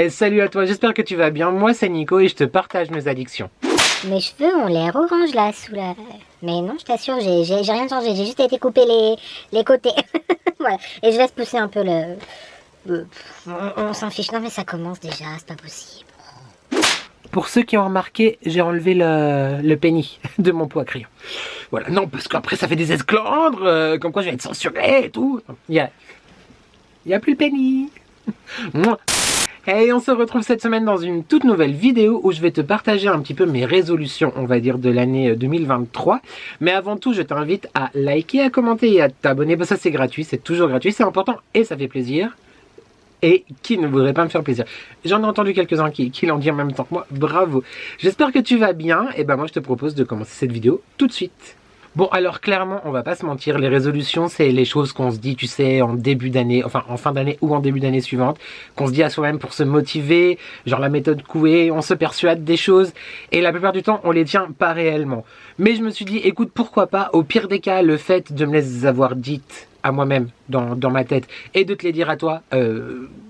Salut à toi, j'espère que tu vas bien. Moi c'est Nico et je te partage mes addictions. Mes cheveux ont l'air orange là, sous la... Mais non, je t'assure, j'ai rien changé, j'ai juste été couper les côtés. Voilà, et je laisse pousser un peu le... On s'en fiche, non mais ça commence déjà, c'est pas possible. Pour ceux qui ont remarqué, j'ai enlevé le penny de mon pot à crayon. Voilà, non, parce qu'après ça fait des esclandres, comme quoi je vais être censuré et tout. Il y a plus le penny. Et on se retrouve cette semaine dans une toute nouvelle vidéo où je vais te partager un petit peu mes résolutions, on va dire, de l'année 2023. Mais avant tout, je t'invite à liker, à commenter et à t'abonner. Ça c'est gratuit, c'est toujours gratuit, c'est important et ça fait plaisir. Et qui ne voudrait pas me faire plaisir? J'en ai entendu quelques-uns qui l'ont dit en même temps que moi. Bravo. J'espère que tu vas bien. Et ben moi je te propose de commencer cette vidéo tout de suite. Bon, alors clairement, on va pas se mentir, les résolutions, c'est les choses qu'on se dit, tu sais, en début d'année, enfin en fin d'année ou en début d'année suivante, qu'on se dit à soi-même pour se motiver, genre la méthode Coué, on se persuade des choses, et la plupart du temps, on les tient pas réellement. Mais je me suis dit, écoute, pourquoi pas, au pire des cas, le fait de me les avoir dites à moi-même, dans ma tête, et de te les dire à toi,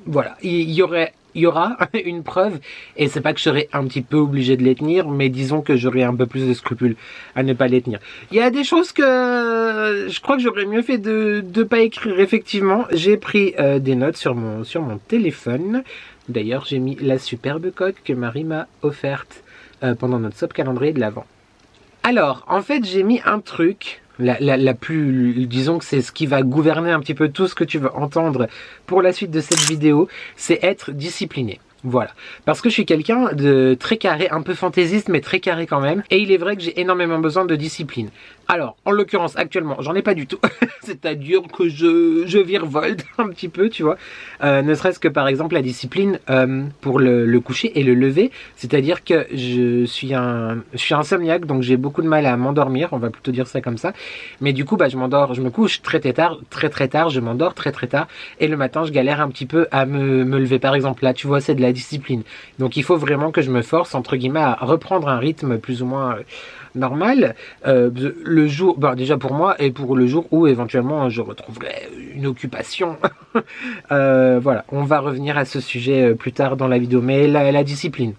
voilà, il y aura une preuve, et c'est pas que je serai un petit peu obligé de les tenir, mais disons que j'aurai un peu plus de scrupules à ne pas les tenir. Il y a des choses que je crois que j'aurais mieux fait de pas écrire, effectivement. J'ai pris des notes sur mon téléphone. D'ailleurs, j'ai mis la superbe coque que Marie m'a offerte pendant notre SOP calendrier de l'Avent. Alors, en fait, j'ai mis un truc... La plus, disons que c'est ce qui va gouverner un petit peu tout ce que tu veux entendre pour la suite de cette vidéo, c'est être discipliné. Voilà, parce que je suis quelqu'un de très carré, un peu fantaisiste, mais très carré quand même. Et il est vrai que j'ai énormément besoin de discipline. Alors, en l'occurrence, actuellement, j'en ai pas du tout. C'est-à-dire que je virevolte un petit peu, tu vois. Ne serait-ce que, par exemple, la discipline pour le coucher et le lever. C'est-à-dire que je suis insomniaque, donc j'ai beaucoup de mal à m'endormir. On va plutôt dire ça comme ça. Mais du coup, je me couche très tard, je m'endors très tard. Et le matin, je galère un petit peu à me lever. Par exemple, là, tu vois, c'est de la discipline. Donc il faut vraiment que je me force, entre guillemets, à reprendre un rythme plus ou moins normal, le jour, déjà pour moi, et pour le jour où éventuellement je retrouverai une occupation. Voilà, on va revenir à ce sujet plus tard dans la vidéo, mais la discipline.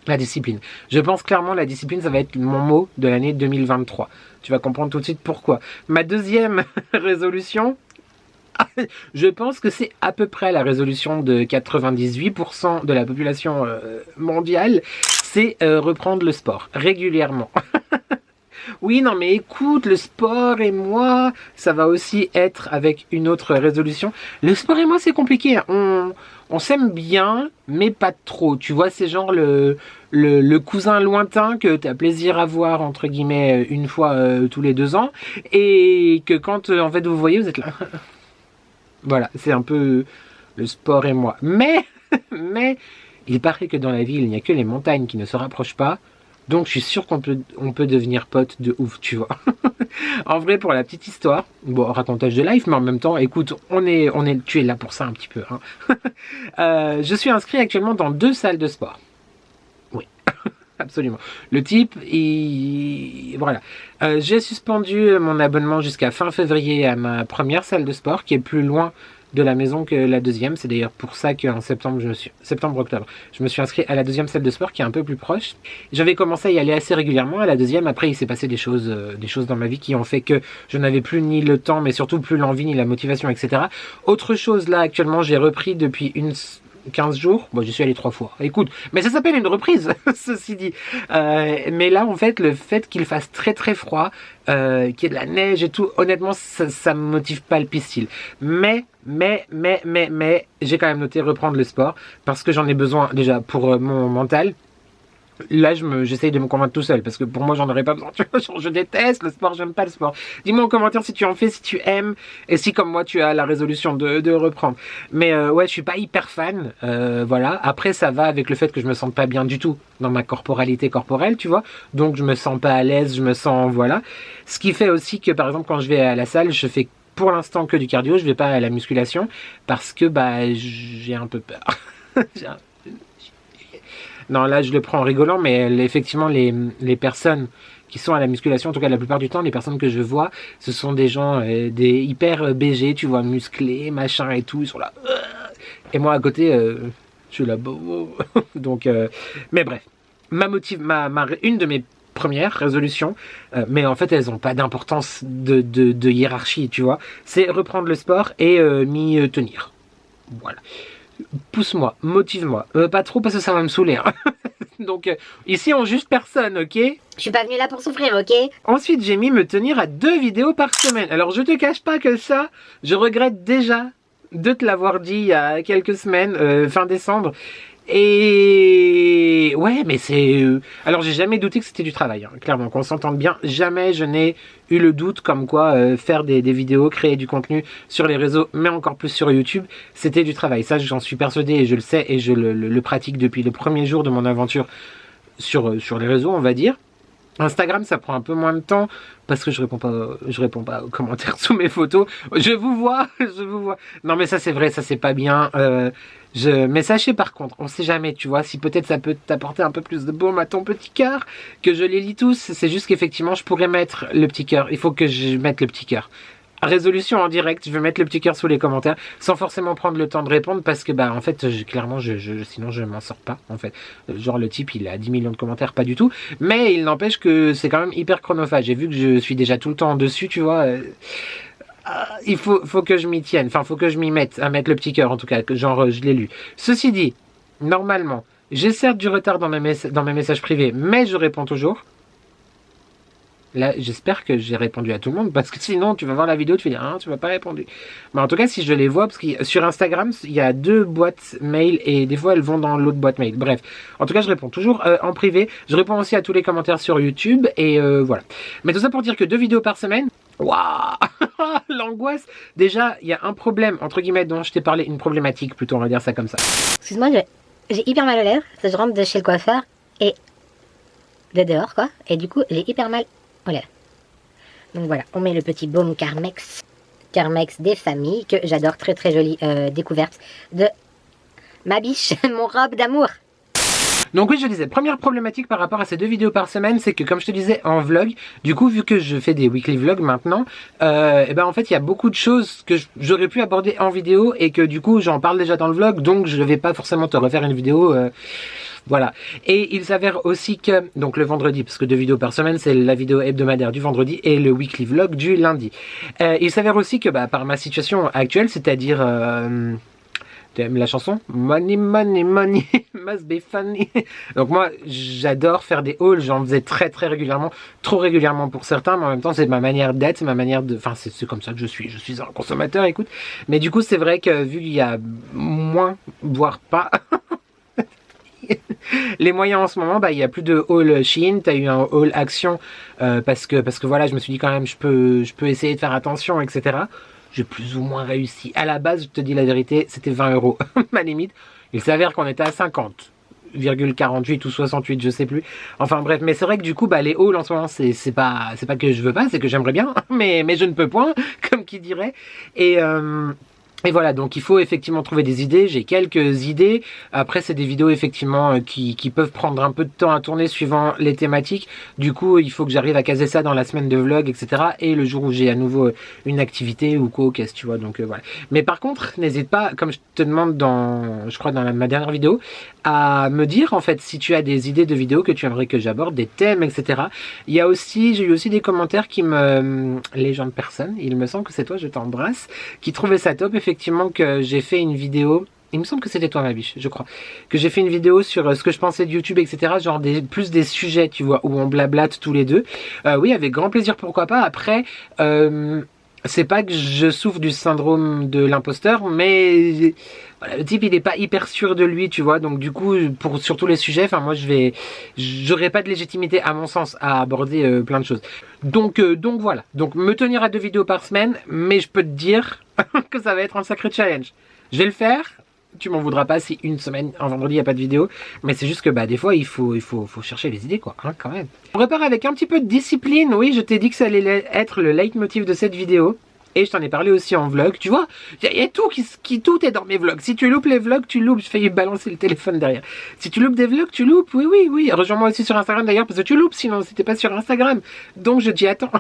La discipline. Je pense clairement la discipline, ça va être mon mot de l'année 2023. Tu vas comprendre tout de suite pourquoi. Ma deuxième résolution, je pense que c'est à peu près la résolution de 98% de la population mondiale, c'est reprendre le sport régulièrement. Oui, non mais écoute, le sport et moi, ça va aussi être avec une autre résolution. Le sport et moi, c'est compliqué. On s'aime bien, mais pas trop. Tu vois, c'est genre le cousin lointain que tu as plaisir à voir, entre guillemets, une fois tous les 2 ans. Et que quand, en fait, vous voyez, vous êtes là... Voilà, c'est un peu le sport et moi. Mais, il paraît que dans la vie, il n'y a que les montagnes qui ne se rapprochent pas. Donc, je suis sûr qu'on peut devenir pote de ouf, tu vois. En vrai, pour la petite histoire, bon, racontage de life, mais en même temps, écoute, tu es là pour ça un petit peu. Hein. Je suis inscrit actuellement dans 2 salles de sport. Oui, absolument. Le type, voilà. J'ai suspendu mon abonnement jusqu'à fin février à ma première salle de sport, qui est plus loin de la maison que la deuxième. C'est d'ailleurs pour ça qu'en septembre-octobre, je me suis inscrit à la deuxième salle de sport qui est un peu plus proche. J'avais commencé à y aller assez régulièrement à la deuxième. Après, il s'est passé des choses dans ma vie qui ont fait que je n'avais plus ni le temps, mais surtout plus l'envie ni la motivation, etc. Autre chose, là, actuellement, j'ai repris depuis 15 jours, bon, j'y suis allé 3 fois. Écoute, mais ça s'appelle une reprise, ceci dit. Mais là, en fait, le fait qu'il fasse très très froid, qu'il y ait de la neige et tout, honnêtement, ça me motive pas le pistil. Mais, j'ai quand même noté reprendre le sport parce que j'en ai besoin déjà pour mon mental. Là, j'essaye de me convaincre tout seul, parce que pour moi, j'en aurais pas besoin. Je déteste le sport, j'aime pas le sport. Dis-moi en commentaire si tu en fais, si tu aimes, et si comme moi, tu as la résolution de reprendre. Mais ouais, je suis pas hyper fan, voilà. Après, ça va avec le fait que je me sens pas bien du tout dans ma corporalité corporelle, tu vois. Donc, je me sens pas à l'aise, je me sens, voilà. Ce qui fait aussi que, par exemple, quand je vais à la salle, je fais pour l'instant que du cardio, je vais pas à la musculation, parce que, j'ai un peu peur. Non, là, je le prends en rigolant, mais effectivement, les personnes qui sont à la musculation, en tout cas la plupart du temps, les personnes que je vois, ce sont des gens, des hyper BG, tu vois, musclés, machin et tout, ils sont là. Et moi, à côté, Je suis là, donc, mais bref, une de mes premières résolutions, mais en fait elles n'ont pas d'importance de hiérarchie, tu vois, c'est reprendre le sport et m'y tenir. Voilà. Pousse-moi, motive-moi. Pas trop parce que ça va me saouler. Hein. Donc ici on juge personne, ok? Je suis pas venue là pour souffrir, ok? Ensuite j'ai mis me tenir à 2 vidéos par semaine. Alors je te cache pas que ça, je regrette déjà de te l'avoir dit il y a quelques semaines, fin décembre. Et ouais, mais c'est... Alors j'ai jamais douté que c'était du travail, hein, clairement, qu'on s'entende bien. Jamais je n'ai eu le doute comme quoi faire des vidéos, créer du contenu sur les réseaux, mais encore plus sur YouTube, c'était du travail. Ça, j'en suis persuadé et je le sais et je le pratique depuis le premier jour de mon aventure sur les réseaux, on va dire. Instagram, ça prend un peu moins de temps parce que je réponds pas aux commentaires sous mes photos. Je vous vois. Non mais ça c'est vrai, ça c'est pas bien. Mais sachez par contre, on sait jamais, tu vois, si peut-être ça peut t'apporter un peu plus de baume à ton petit cœur, que je les lis tous. C'est juste qu'effectivement, je pourrais mettre le petit cœur. Il faut que je mette le petit cœur. Résolution en direct, je vais mettre le petit cœur sous les commentaires sans forcément prendre le temps de répondre parce que bah en fait clairement sinon je m'en sors pas en fait. Genre le type il a 10 millions de commentaires, pas du tout, mais il n'empêche que c'est quand même hyper chronophage et vu que je suis déjà tout le temps dessus, tu vois, il faut que je m'y tienne, enfin faut que je m'y mette à mettre le petit cœur en tout cas, genre je l'ai lu. Ceci dit, normalement j'ai certes du retard dans mes messages privés, mais je réponds toujours. Là, j'espère que j'ai répondu à tout le monde, parce que sinon, tu vas voir la vidéo, tu vas dire, ah, tu m'as pas répondu. Mais en tout cas, si je les vois, parce que sur Instagram, il y a 2 boîtes mail, et des fois, elles vont dans l'autre boîte mail. Bref, en tout cas, je réponds toujours en privé. Je réponds aussi à tous les commentaires sur YouTube, et voilà. Mais tout ça pour dire que 2 vidéos par semaine, waouh, l'angoisse. Déjà, il y a un problème, entre guillemets, dont je t'ai parlé, une problématique, plutôt, on va dire ça comme ça. Excuse-moi, j'ai hyper mal aux lèvres, parce que je rentre de chez le coiffeur, et de dehors, quoi, et du coup, j'ai hyper mal. Voilà. Donc voilà, on met le petit baume Carmex des familles, que j'adore, très très jolie découverte de ma biche, mon robe d'amour. Donc oui, je disais, première problématique par rapport à ces 2 vidéos par semaine, c'est que comme je te disais en vlog, du coup vu que je fais des weekly vlogs maintenant, et ben en fait il y a beaucoup de choses que j'aurais pu aborder en vidéo et que du coup j'en parle déjà dans le vlog, donc je ne vais pas forcément te refaire une vidéo... Voilà. Et il s'avère aussi que, donc le vendredi, parce que 2 vidéos par semaine, c'est la vidéo hebdomadaire du vendredi et le weekly vlog du lundi. Il s'avère aussi que, bah, par ma situation actuelle, c'est-à-dire, tu aimes la chanson? Money, money, money, must be funny. Donc moi, j'adore faire des hauls, j'en faisais très très régulièrement, trop régulièrement pour certains, mais en même temps, c'est ma manière d'être, c'est ma manière de... Enfin, c'est comme ça que je suis un consommateur, écoute. Mais du coup, c'est vrai que vu qu'il y a moins, voire pas... les moyens en ce moment, bah il y a plus de haul Shein, t'as eu un haul Action parce que voilà, je me suis dit quand même je peux essayer de faire attention, etc. J'ai plus ou moins réussi. À la base, je te dis la vérité, c'était 20 € ma limite. Il s'avère qu'on était à 50,48 ou 68, je sais plus. Enfin bref, mais c'est vrai que du coup, bah les hauls en ce moment, c'est pas que je veux pas, c'est que j'aimerais bien, mais je ne peux point, comme qui dirait. Et voilà, donc il faut effectivement trouver des idées. J'ai quelques idées. Après, c'est des vidéos effectivement qui peuvent prendre un peu de temps à tourner suivant les thématiques. Du coup, il faut que j'arrive à caser ça dans la semaine de vlog, etc. Et le jour où j'ai à nouveau une activité ou quoi, qu'est-ce tu vois. Donc voilà. Mais par contre, n'hésite pas, comme je te demande je crois dans ma dernière vidéo, à me dire en fait si tu as des idées de vidéos que tu aimerais que j'aborde, des thèmes, etc. J'ai eu aussi des commentaires les gens de personnes, il me semble que c'est toi, je t'embrasse, qui trouvaient ça top, effectivement, que j'ai fait une vidéo, il me semble que c'était toi ma biche, je crois, que j'ai fait une vidéo sur ce que je pensais de YouTube, etc. Genre plus des sujets, tu vois, où on blablate tous les deux. Oui, avec grand plaisir, pourquoi pas. Après, c'est pas que je souffre du syndrome de l'imposteur, mais voilà, le type il est pas hyper sûr de lui, tu vois, donc du coup sur tous les sujets, enfin moi j'aurais pas de légitimité à mon sens à aborder plein de choses. Donc voilà, donc me tenir à 2 vidéos par semaine, mais je peux te dire que ça va être un sacré challenge. Je vais le faire. Tu m'en voudras pas si une semaine, un vendredi, il n'y a pas de vidéo. Mais c'est juste que bah des fois, il faut chercher les idées, quoi, hein, quand même. On repart avec un petit peu de discipline. Oui, je t'ai dit que ça allait être le leitmotiv de cette vidéo. Et je t'en ai parlé aussi en vlog. Tu vois, il y a tout tout est dans mes vlogs. Si tu loupes les vlogs, tu loupes. Je fais balancer le téléphone derrière. Si tu loupes des vlogs, tu loupes. Oui. Rejoins-moi aussi sur Instagram d'ailleurs, parce que tu loupes sinon c'était pas sur Instagram. Donc je dis attends.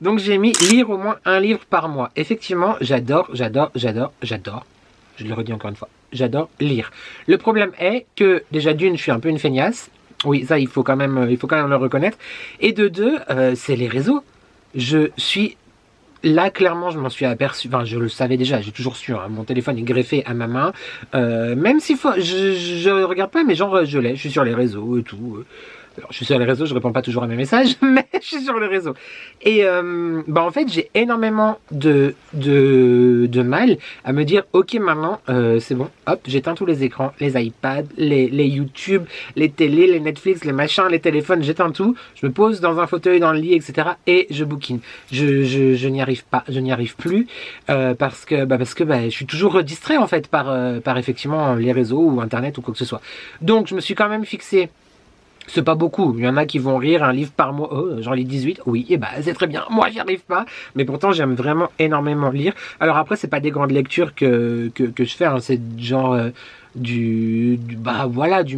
Donc j'ai mis lire au moins un livre par mois. Effectivement, j'adore. Je le redis encore une fois, j'adore lire. Le problème est que, déjà d'une, je suis un peu une feignasse. Oui, ça, il faut quand même le reconnaître. Et de deux, c'est les réseaux. Je suis... Là, clairement, je m'en suis aperçu. Enfin, je le savais déjà, j'ai toujours su. Hein, mon téléphone est greffé à ma main. Même s'il faut... Je regarde pas, mais genre, je l'ai. Je suis sur les réseaux et tout. Alors, je suis sur les réseaux, je réponds pas toujours à mes messages, mais je suis sur les réseaux. Et en fait, j'ai énormément de mal à me dire, ok, maintenant, c'est bon, hop, j'éteins tous les écrans, les iPads, les YouTube, les télés, les Netflix, les machins, les téléphones, j'éteins tout, je me pose dans un fauteuil, dans le lit, etc. et je bouquine. Je n'y arrive pas, je n'y arrive plus, parce que je suis toujours distrait, en fait, par effectivement les réseaux ou Internet ou quoi que ce soit. Donc, je me suis quand même fixé. C'est pas beaucoup, il y en a qui vont rire, un livre par mois, oh, j'en lis 18, oui, et c'est très bien, moi j'y arrive pas, mais pourtant j'aime vraiment énormément lire. Alors après, c'est pas des grandes lectures que je fais, hein, c'est genre du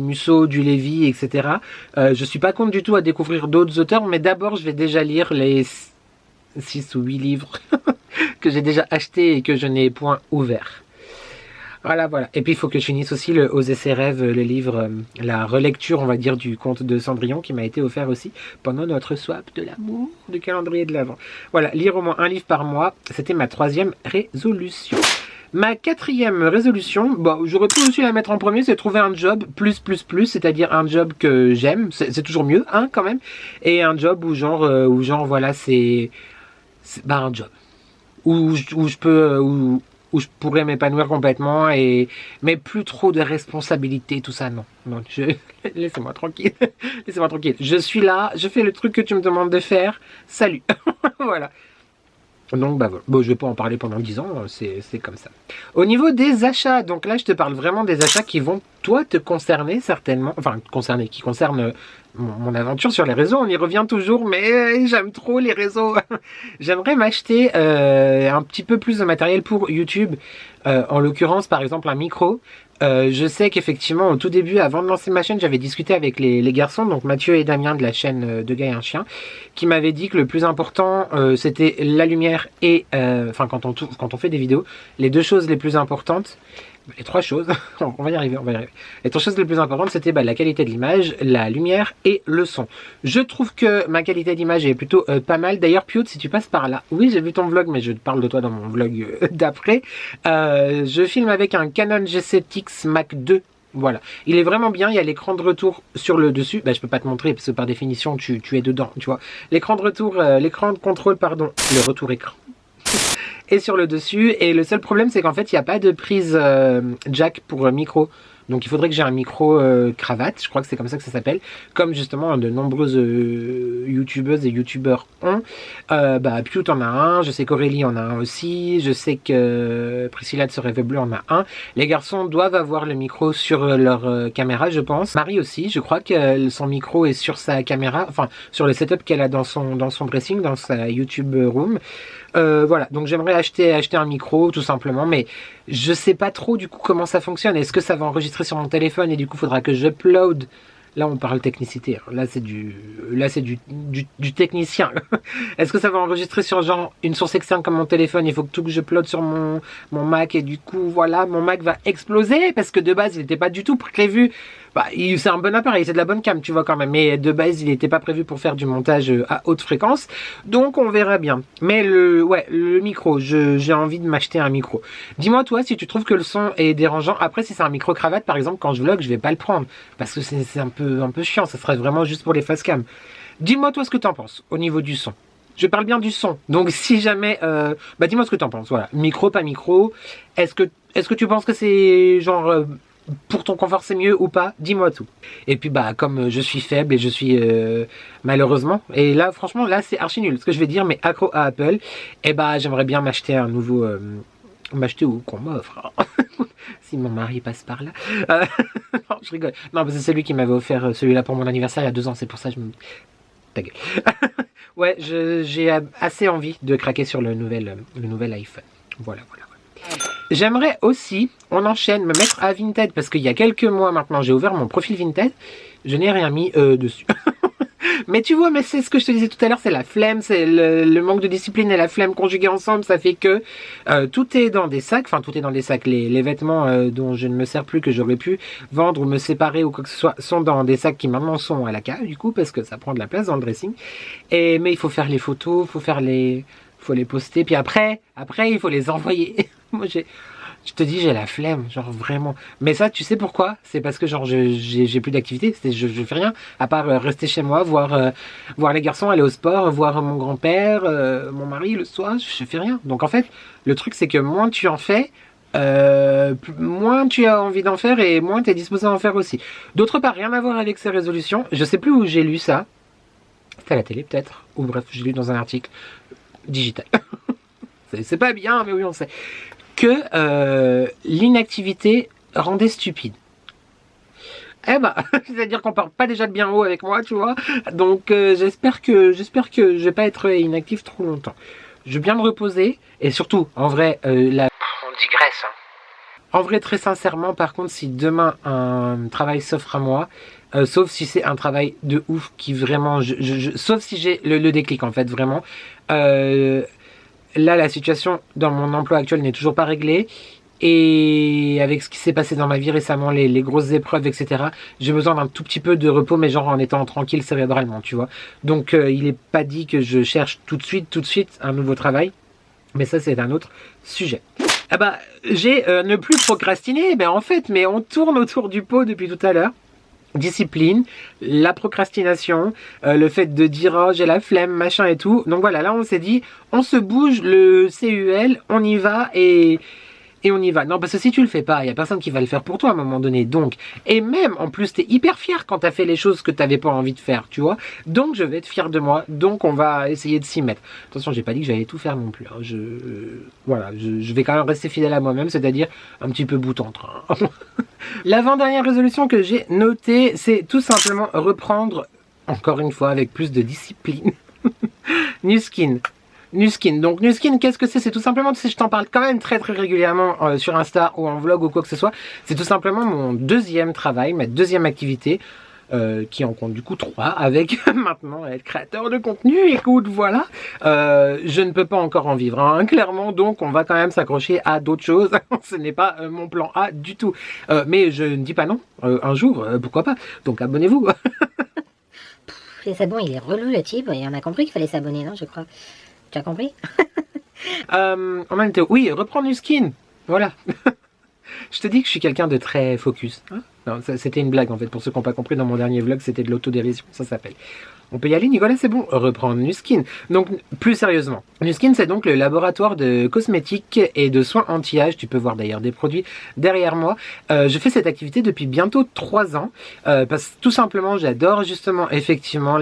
Musso, du Lévy, etc. Je suis pas contre du tout à découvrir d'autres auteurs, mais d'abord je vais déjà lire les 6 ou 8 livres que j'ai déjà achetés et que je n'ai point ouverts. Voilà. Et puis il faut que je finisse aussi le Oser ses rêves, le livre, la relecture, on va dire, du conte de Cendrillon qui m'a été offert aussi pendant notre swap de l'amour du calendrier de l'Avent. Voilà, lire au moins un livre par mois, c'était ma 3e résolution. Ma 4e résolution, j'aurais pu aussi la mettre en premier, c'est trouver un job plus, c'est-à-dire un job que j'aime, c'est toujours mieux, hein, quand même, et un job où voilà, c'est un job où je peux... où je pourrais m'épanouir complètement, mais plus trop de responsabilités, tout ça, non. Laissez-moi tranquille. Laissez-moi tranquille. Je suis là, je fais le truc que tu me demandes de faire. Salut. Voilà. Donc voilà. Bon, je vais pas en parler pendant 10 ans, c'est comme ça. Au niveau des achats, donc là je te parle vraiment des achats qui vont toi te concerner certainement, qui concernent mon aventure sur les réseaux, on y revient toujours, mais j'aime trop les réseaux. J'aimerais m'acheter un petit peu plus de matériel pour YouTube, en l'occurrence par exemple un micro. Je sais qu'effectivement au tout début, avant de lancer ma chaîne, j'avais discuté avec les garçons, donc Mathieu et Damien de la chaîne De Gars et un Chien, qui m'avaient dit que le plus important c'était la lumière et quand on fait des vidéos, les deux choses les plus importantes, les 3 choses, on va y arriver. Les 3 choses les plus importantes, c'était la qualité de l'image, la lumière et le son. Je trouve que ma qualité d'image est plutôt pas mal. D'ailleurs, Piot, si tu passes par là, oui, j'ai vu ton vlog, mais je te parle de toi dans mon vlog d'après. Je filme avec un Canon G7X Mark II. Voilà, il est vraiment bien, il y a l'écran de retour sur le dessus, je peux pas te montrer parce que par définition tu es dedans, tu vois. L'écran de retour, l'écran de contrôle, pardon, le retour écran est sur le dessus, et le seul problème c'est qu'en fait il n'y a pas de prise jack pour micro. Donc il faudrait que j'ai un micro cravate, je crois que c'est comme ça que ça s'appelle, comme justement de nombreuses youtubeuses et youtubeurs ont. Piot en a un, je sais qu'Aurélie en a un aussi, je sais que Priscilla de Ce Rêve Bleu en a un. Les garçons doivent avoir le micro sur leur caméra, je pense. Marie aussi, je crois que son micro est sur sa caméra, enfin sur le setup qu'elle a dans son dressing, dans sa YouTube room. Voilà, donc j'aimerais acheter un micro tout simplement, mais je sais pas trop du coup comment ça fonctionne. Est-ce que ça va enregistrer sur mon téléphone et du coup faudra que j'upload? Là on parle technicité, là c'est du technicien. Est-ce que ça va enregistrer sur genre une source externe comme mon téléphone? Il faut que tout que j'upload sur mon Mac, et du coup voilà, mon Mac va exploser parce que de base il n'était pas du tout prévu. C'est un bon appareil, c'est de la bonne cam, tu vois quand même, mais de base il n'était pas prévu pour faire du montage à haute fréquence, donc on verra bien. Mais le micro, j'ai envie de m'acheter un micro. Dis-moi toi si tu trouves que le son est dérangeant. Après si c'est un micro cravate par exemple, quand je vlog je vais pas le prendre parce que c'est un peu chiant, ça serait vraiment juste pour les face cam. Dis-moi toi ce que t'en penses au niveau du son. Je parle bien du son, donc si jamais dis-moi ce que t'en penses. Voilà, micro, pas micro, est-ce que tu penses que c'est genre pour ton confort c'est mieux ou pas? Dis-moi tout. Et puis comme je suis faible et je suis malheureusement, et là franchement là c'est archi nul ce que je vais dire, mais accro à Apple, et j'aimerais bien m'acheter un nouveau m'acheter ou qu'on m'offre si mon mari passe par là. Non, je rigole, non c'est celui qui m'avait offert celui-là pour mon anniversaire il y a 2 ans, c'est pour ça que je me... Ta gueule. Ouais, j'ai assez envie de craquer sur le nouvel iPhone. Voilà. J'aimerais aussi, on enchaîne, me mettre à Vinted, parce qu'il y a quelques mois maintenant, j'ai ouvert mon profil Vinted, je n'ai rien mis dessus. Mais tu vois, mais c'est ce que je te disais tout à l'heure, c'est la flemme, c'est le manque de discipline et la flemme conjugués ensemble, ça fait que tout est dans des sacs, enfin tout est dans des sacs, les vêtements dont je ne me sers plus, que j'aurais pu vendre ou me séparer ou quoi que ce soit, sont dans des sacs qui maintenant sont à la cave du coup, parce que ça prend de la place dans le dressing. Mais il faut faire les photos, faut les poster, puis après il faut les envoyer. Moi je te dis, j'ai la flemme, genre vraiment. Mais ça, tu sais pourquoi? C'est parce que genre j'ai plus d'activité, je fais rien à part rester chez moi, voir les garçons, aller au sport, voir mon grand-père, mon mari le soir, je fais rien. Donc en fait, le truc c'est que moins tu en fais, moins tu as envie d'en faire et moins tu es disposé à en faire aussi. D'autre part, rien à voir avec ces résolutions, je sais plus où j'ai lu ça. C'était à la télé peut-être, ou bref, j'ai lu dans un article digital. C'est pas bien, mais oui on sait. Que l'inactivité rendait stupide. Eh ben, c'est-à-dire qu'on part pas déjà de bien haut avec moi, tu vois. Donc j'espère que je vais pas être inactif trop longtemps. Je vais bien me reposer et surtout, en vrai, on digresse. Hein. En vrai, très sincèrement, par contre, si demain un travail s'offre à moi, sauf si c'est un travail de ouf qui vraiment, sauf si j'ai le déclic en fait, vraiment. Là, la situation dans mon emploi actuel n'est toujours pas réglée. Et avec ce qui s'est passé dans ma vie récemment, les grosses épreuves, etc., j'ai besoin d'un tout petit peu de repos, mais genre en étant tranquille cérébralement, tu vois. Donc, il n'est pas dit que je cherche tout de suite un nouveau travail. Mais ça, c'est un autre sujet. Ah bah, j'ai ne plus procrastiner, ben en fait, mais on tourne autour du pot depuis tout à l'heure. Discipline, la procrastination, le fait de dire oh j'ai la flemme, machin et tout. Donc voilà, là on s'est dit, on se bouge le CUL, on y va et on y va. Non, parce que si tu le fais pas, il y a personne qui va le faire pour toi à un moment donné. Donc, et même en plus t'es hyper fier quand t'as fait les choses que t'avais pas envie de faire, tu vois. Donc je vais être fier de moi. Donc on va essayer de s'y mettre. Attention, j'ai pas dit que j'allais tout faire non plus. Hein. Je vais quand même rester fidèle à moi-même, c'est-à-dire un petit peu bout en train. L'avant-dernière résolution que j'ai notée, c'est tout simplement reprendre, encore une fois, avec plus de discipline, Nu Skin. Donc Nu Skin, qu'est-ce que c'est? C'est tout simplement, si je t'en parle quand même très régulièrement sur Insta ou en vlog ou quoi que ce soit, c'est tout simplement mon deuxième travail, ma deuxième activité, qui en compte du coup 3, avec maintenant être créateur de contenu. Écoute, voilà, je ne peux pas encore en vivre, hein, clairement, donc on va quand même s'accrocher à d'autres choses. Ce n'est pas mon plan A du tout, mais je ne dis pas non, un jour, pourquoi pas, donc abonnez-vous. C'est bon, il est relou le type, et on a compris qu'il fallait s'abonner, non, je crois. Tu as compris? En même temps, oui, reprendre du skin, voilà. Je te dis que je suis quelqu'un de très focus. Hein, non, c'était une blague en fait, pour ceux qui n'ont pas compris, dans mon dernier vlog, c'était de l'autodérision, ça s'appelle. On peut y aller, Nicolas, c'est bon. Reprendre Nu Skin. Donc, plus sérieusement. Nu Skin, c'est donc le laboratoire de cosmétiques et de soins anti-âge. Tu peux voir d'ailleurs des produits derrière moi. Je fais cette activité depuis bientôt 3 ans. Parce que tout simplement, j'adore justement, effectivement,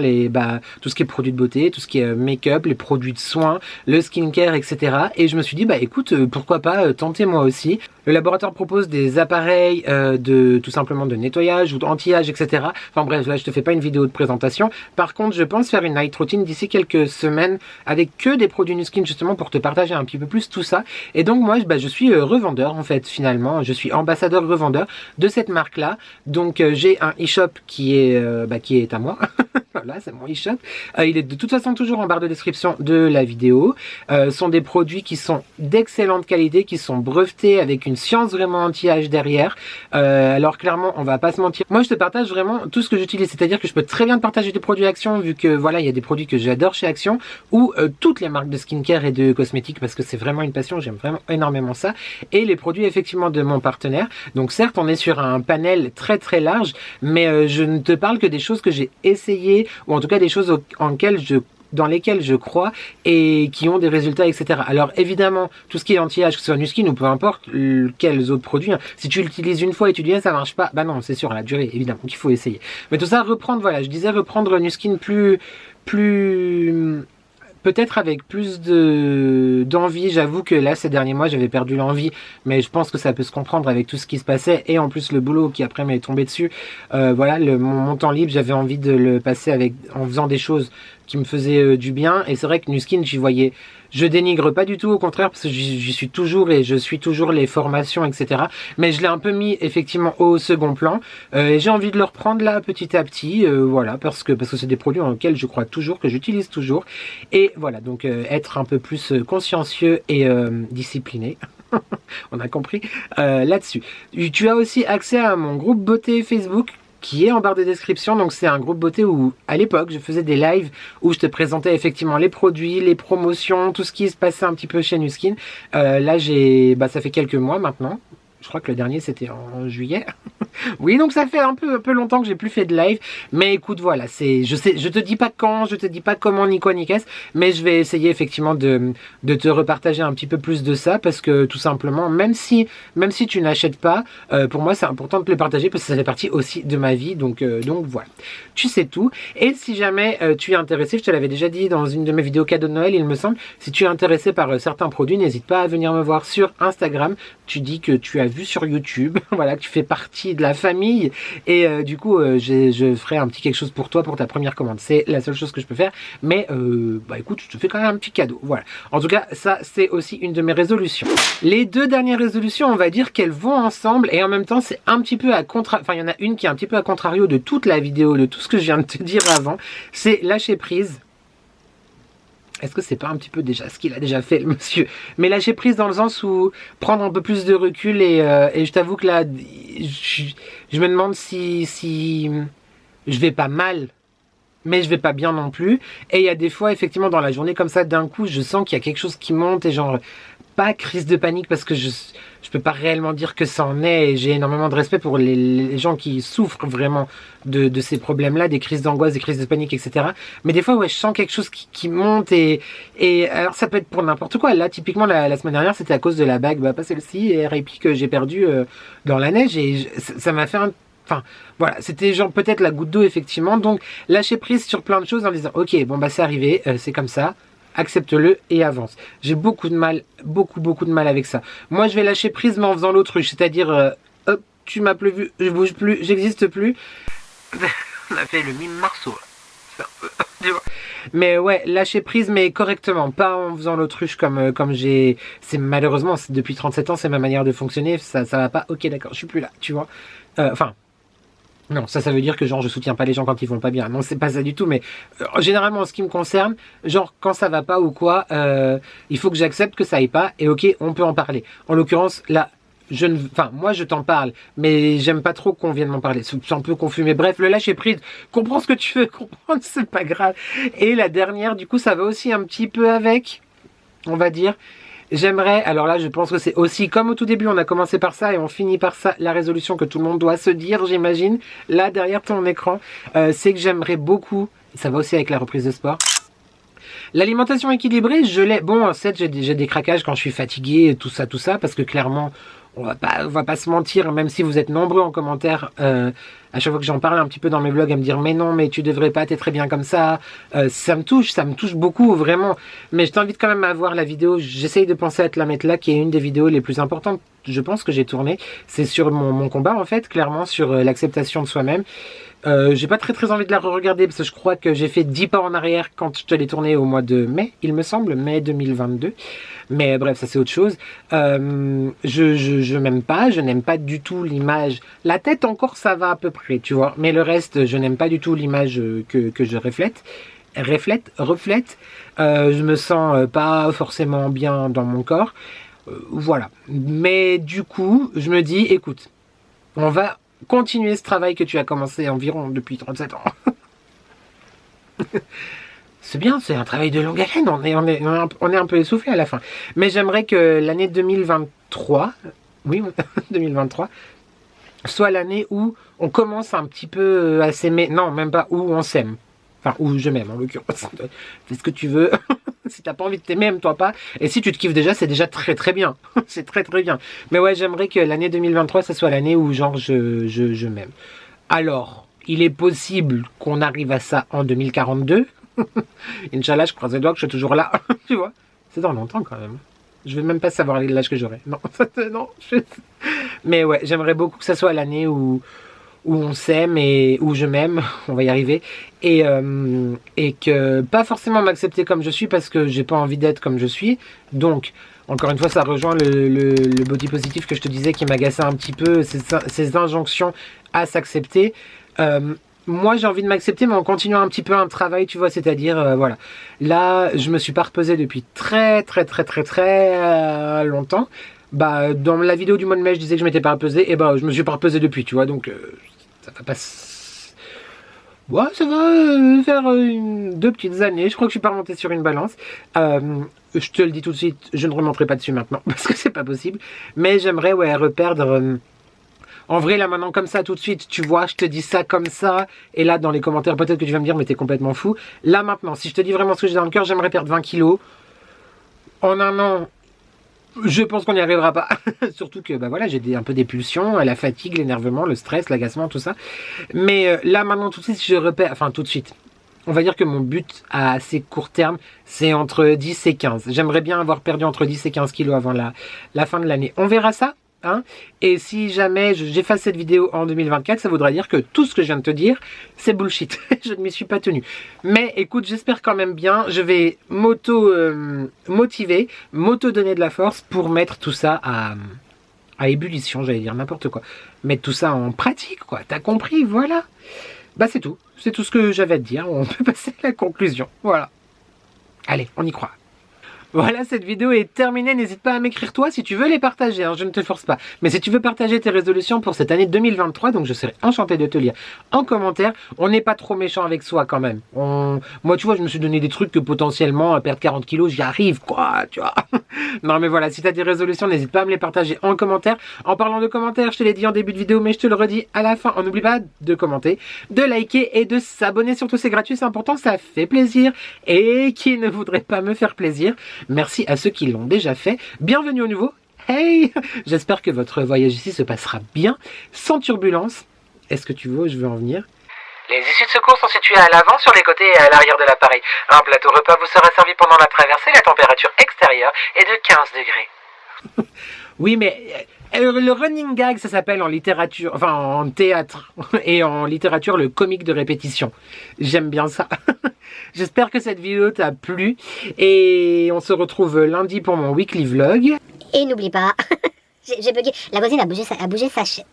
tout ce qui est produits de beauté, tout ce qui est make-up, les produits de soins, le skincare, etc. Et je me suis dit, bah écoute, pourquoi pas tenter moi aussi. Le laboratoire propose des appareils tout simplement de nettoyage ou d'anti-âge, etc. Enfin bref, là je te fais pas une vidéo de présentation. Par contre, je pense faire une night routine d'ici quelques semaines avec que des produits Nu Skin justement pour te partager un petit peu plus tout ça. Et donc moi, je suis revendeur en fait finalement. Je suis ambassadeur revendeur de cette marque-là. Donc j'ai un e-shop qui est à moi. Voilà, c'est mon e-shop. Il est de toute façon toujours en barre de description de la vidéo. Ce sont des produits qui sont d'excellente qualité, qui sont brevetés avec une science vraiment anti-âge derrière. Alors clairement, on va pas se mentir. Moi, je te partage vraiment tout ce que j'utilise. C'est-à-dire que je peux très bien te partager des produits Action, vu que voilà, il y a des produits que j'adore chez Action, ou toutes les marques de skincare et de cosmétiques, parce que c'est vraiment une passion. J'aime vraiment énormément ça. Et les produits effectivement de mon partenaire. Donc certes, on est sur un panel très large, mais je ne te parle que des choses que j'ai essayées, ou en tout cas des choses dans lesquelles je crois et qui ont des résultats, etc. Alors évidemment, tout ce qui est anti-âge, que ce soit Nu Skin ou peu importe quels autres produits, hein, si tu l'utilises une fois et tu dis ça marche pas, bah non, c'est sûr, à la durée, évidemment qu'il faut essayer. Mais tout ça, je disais reprendre Nu Skin plus peut-être avec plus d'envie. J'avoue que là, ces derniers mois, j'avais perdu l'envie, mais je pense que ça peut se comprendre avec tout ce qui se passait, et en plus le boulot qui après m'est tombé dessus. Voilà, mon temps libre, j'avais envie de le passer en faisant des choses qui me faisaient du bien, et c'est vrai que Nu Skin, j'y voyais Je dénigre pas du tout, au contraire, parce que j'y suis toujours et je suis toujours les formations, etc. Mais je l'ai un peu mis effectivement au second plan. Et j'ai envie de le reprendre là petit à petit, voilà, parce que c'est des produits en lesquels je crois toujours, que j'utilise toujours. Et voilà, donc être un peu plus consciencieux et discipliné. On a compris là-dessus. Tu as aussi accès à mon groupe beauté Facebook qui est en barre de description. Donc c'est un groupe beauté où à l'époque je faisais des lives où je te présentais effectivement les produits, les promotions, tout ce qui se passait un petit peu chez Nuskin. Là ça fait quelques mois maintenant. Je crois que le dernier c'était en juillet. Oui, donc ça fait un peu longtemps que j'ai plus fait de live. Mais écoute, voilà, je te dis pas quand, je te dis pas comment, ni quoi, ni qu'est-ce, mais je vais essayer effectivement de te repartager un petit peu plus de ça, parce que tout simplement, même si tu n'achètes pas, pour moi c'est important de te le partager, parce que ça fait partie aussi de ma vie, donc voilà. Tu sais tout. Et si jamais tu es intéressé, je te l'avais déjà dit dans une de mes vidéos cadeau de Noël, il me semble, si tu es intéressé par certains produits, n'hésite pas à venir me voir sur Instagram. Tu dis que tu as vu sur YouTube, voilà, que tu fais partie de la famille, et du coup je ferai un petit quelque chose pour toi pour ta première commande. C'est la seule chose que je peux faire, mais écoute, je te fais quand même un petit cadeau, voilà. En tout cas, ça c'est aussi une de mes résolutions. Les deux dernières résolutions, on va dire qu'elles vont ensemble, et en même temps c'est un petit peu il y en a une qui est un petit peu à contrario de toute la vidéo, de tout ce que je viens de te dire avant. C'est lâcher prise. Est-ce que c'est pas un petit peu déjà ce qu'il a déjà fait, le monsieur? Mais lâcher prise dans le sens où prendre un peu plus de recul, et je t'avoue que là, je me demande si je vais pas mal, mais je vais pas bien non plus. Et il y a des fois, effectivement, dans la journée comme ça, d'un coup, je sens qu'il y a quelque chose qui monte, et genre, pas crise de panique, parce que je peux pas réellement dire que ça en est, et j'ai énormément de respect pour les gens qui souffrent vraiment de ces problèmes-là, des crises d'angoisse, des crises de panique, etc. Mais des fois, ouais, je sens quelque chose qui monte, et alors ça peut être pour n'importe quoi. Là, typiquement, la semaine dernière, c'était à cause de la bague, pas celle-ci, et RIP, que j'ai perdue dans la neige, et ça m'a fait Enfin, voilà, c'était genre peut-être la goutte d'eau, effectivement. Donc, lâcher prise sur plein de choses en disant, ok, bon, c'est arrivé, c'est comme ça. Accepte-le et avance. J'ai beaucoup de mal, beaucoup de mal avec ça. Moi, je vais lâcher prise, mais en faisant l'autruche, c'est-à-dire, hop, tu m'as plus vu, je bouge plus, j'existe plus. On a fait le mime Marceau. Mais ouais, lâcher prise, mais correctement, pas en faisant l'autruche comme j'ai. C'est malheureusement, depuis 37 ans, c'est ma manière de fonctionner. Ça va pas. Ok, d'accord, je suis plus là, tu vois. Non, ça veut dire que genre je soutiens pas les gens quand ils vont pas bien. Non, c'est pas ça du tout, mais généralement en ce qui me concerne, genre quand ça va pas ou quoi, il faut que j'accepte que ça aille pas, et ok, on peut en parler. En l'occurrence, là, moi je t'en parle, mais j'aime pas trop qu'on vienne m'en parler. C'est un peu confus, mais bref, le lâcher prise, comprends ce que tu veux comprendre, c'est pas grave. Et la dernière, du coup, ça va aussi un petit peu avec, on va dire. J'aimerais, alors là je pense que c'est aussi comme au tout début, on a commencé par ça et on finit par ça, la résolution que tout le monde doit se dire, j'imagine, là derrière ton écran, c'est que j'aimerais beaucoup, ça va aussi avec la reprise de sport, l'alimentation équilibrée, je l'ai, bon, certes j'ai des craquages quand je suis fatigué, tout ça, parce que clairement, on va pas se mentir, même si vous êtes nombreux en commentaire, à chaque fois que j'en parle un petit peu dans mes vlogs, à me dire mais non, mais tu devrais pas, t'es très bien comme ça, ça me touche beaucoup, vraiment. Mais je t'invite quand même à voir la vidéo, j'essaye de penser à te la mettre là, qui est une des vidéos les plus importantes, je pense, que j'ai tourné. C'est sur mon combat, en fait, clairement, sur l'acceptation de soi-même. J'ai pas très envie de la re-regarder, parce que je crois que j'ai fait 10 pas en arrière quand je te l'ai tourné au mois de mai, il me semble, mai 2022. Mais bref, ça c'est autre chose. Je m'aime pas, je n'aime pas du tout l'image. La tête encore ça va à peu près, tu vois. Mais le reste, je n'aime pas du tout l'image que je reflète. Je me sens pas forcément bien dans mon corps. Voilà. Mais du coup, je me dis, écoute, on va continuer ce travail que tu as commencé environ depuis 37 ans. C'est bien, c'est un travail de longue haleine, on est un peu essoufflé à la fin. Mais j'aimerais que l'année 2023, oui, 2023, soit l'année où on commence un petit peu à s'aimer. Non, même pas où on s'aime. Enfin, où je m'aime en l'occurrence. Fais ce que tu veux. Si t'as pas envie de t'aimer, aime-toi pas. Et si tu te kiffes déjà, c'est déjà très bien. C'est très bien. Mais ouais, j'aimerais que l'année 2023, ça soit l'année où genre je m'aime. Alors, il est possible qu'on arrive à ça en 2042. Inch'Allah, je croise les doigts que je suis toujours là. Tu vois, c'est dans longtemps quand même. Je vais même pas savoir l'âge que j'aurai. Non, non. Mais ouais, j'aimerais beaucoup que ça soit l'année où où on s'aime et où je m'aime, on va y arriver, et que pas forcément m'accepter comme je suis parce que j'ai pas envie d'être comme je suis. Donc, encore une fois, ça rejoint le body positif que je te disais qui m'agaçait un petit peu, ces injonctions à s'accepter. Moi, j'ai envie de m'accepter, mais en continuant un petit peu un travail, tu vois, c'est-à-dire, voilà. Là, je me suis pas repesé depuis très longtemps. Bah, dans la vidéo du mois de mai, je disais que je m'étais pas repesé, et bah, je me suis pas repesé depuis, tu vois, donc, ça va pas... Ouais, ça va faire 2 petites années, je crois que je suis pas remonté sur une balance. Je te le dis tout de suite, je ne remonterai pas dessus maintenant, parce que c'est pas possible. Mais j'aimerais, ouais, reperdre... En vrai, là, maintenant, comme ça, tout de suite, tu vois, je te dis ça comme ça. Et là, dans les commentaires, peut-être que tu vas me dire, mais t'es complètement fou. Là, maintenant, si je te dis vraiment ce que j'ai dans le cœur, j'aimerais perdre 20 kilos. En un an, je pense qu'on n'y arrivera pas. Surtout que, bah voilà, j'ai un peu des pulsions, la fatigue, l'énervement, le stress, l'agacement, tout ça. Mais là, maintenant, tout de suite, si je repère... Enfin, tout de suite. On va dire que mon but à assez court terme, c'est entre 10 et 15. J'aimerais bien avoir perdu entre 10 et 15 kilos avant la fin de l'année. On verra ça. Hein, et si jamais j'efface cette vidéo en 2024, ça voudra dire que tout ce que je viens de te dire, c'est bullshit. Je ne m'y suis pas tenu. Mais écoute, j'espère quand même bien. Je vais motiver, m'auto-donner de la force pour mettre tout ça à ébullition, j'allais dire n'importe quoi. Mettre tout ça en pratique, quoi. T'as compris, voilà. Bah c'est tout. C'est tout ce que j'avais à te dire. On peut passer à la conclusion. Voilà. Allez, on y croit. Voilà, cette vidéo est terminée. N'hésite pas à m'écrire toi si tu veux les partager, hein, je ne te force pas. Mais si tu veux partager tes résolutions pour cette année 2023, donc je serai enchanté de te lire en commentaire. On n'est pas trop méchant avec soi quand même. Moi, tu vois, je me suis donné des trucs que potentiellement, à perdre 40 kilos, j'y arrive, quoi, tu vois. Non, mais voilà, si tu as des résolutions, n'hésite pas à me les partager en commentaire. En parlant de commentaires, je te l'ai dit en début de vidéo, mais je te le redis à la fin. On n'oublie pas de commenter, de liker et de s'abonner. Surtout, c'est gratuit, c'est important, ça fait plaisir. Et qui ne voudrait pas me faire plaisir? Merci à ceux qui l'ont déjà fait. Bienvenue au nouveau. Hey! J'espère que votre voyage ici se passera bien, sans turbulence. Est-ce que tu vois où je veux en venir? Les issues de secours sont situées à l'avant, sur les côtés et à l'arrière de l'appareil. Un plateau repas vous sera servi pendant la traversée. La température extérieure est de 15 degrés. Oui, mais le running gag, ça s'appelle en littérature, enfin en théâtre et en littérature, le comique de répétition. J'aime bien ça. J'espère que cette vidéo t'a plu et on se retrouve lundi pour mon weekly vlog. Et n'oublie pas, j'ai bugué, la voisine a bougé sa chaise.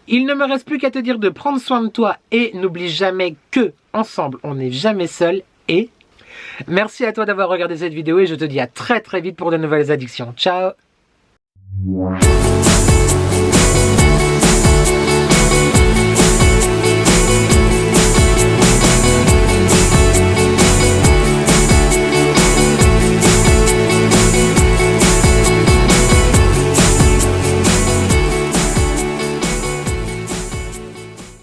Il ne me reste plus qu'à te dire de prendre soin de toi et n'oublie jamais que ensemble on n'est jamais seul et... Merci à toi d'avoir regardé cette vidéo et je te dis à très vite pour de nouvelles addictions. Ciao!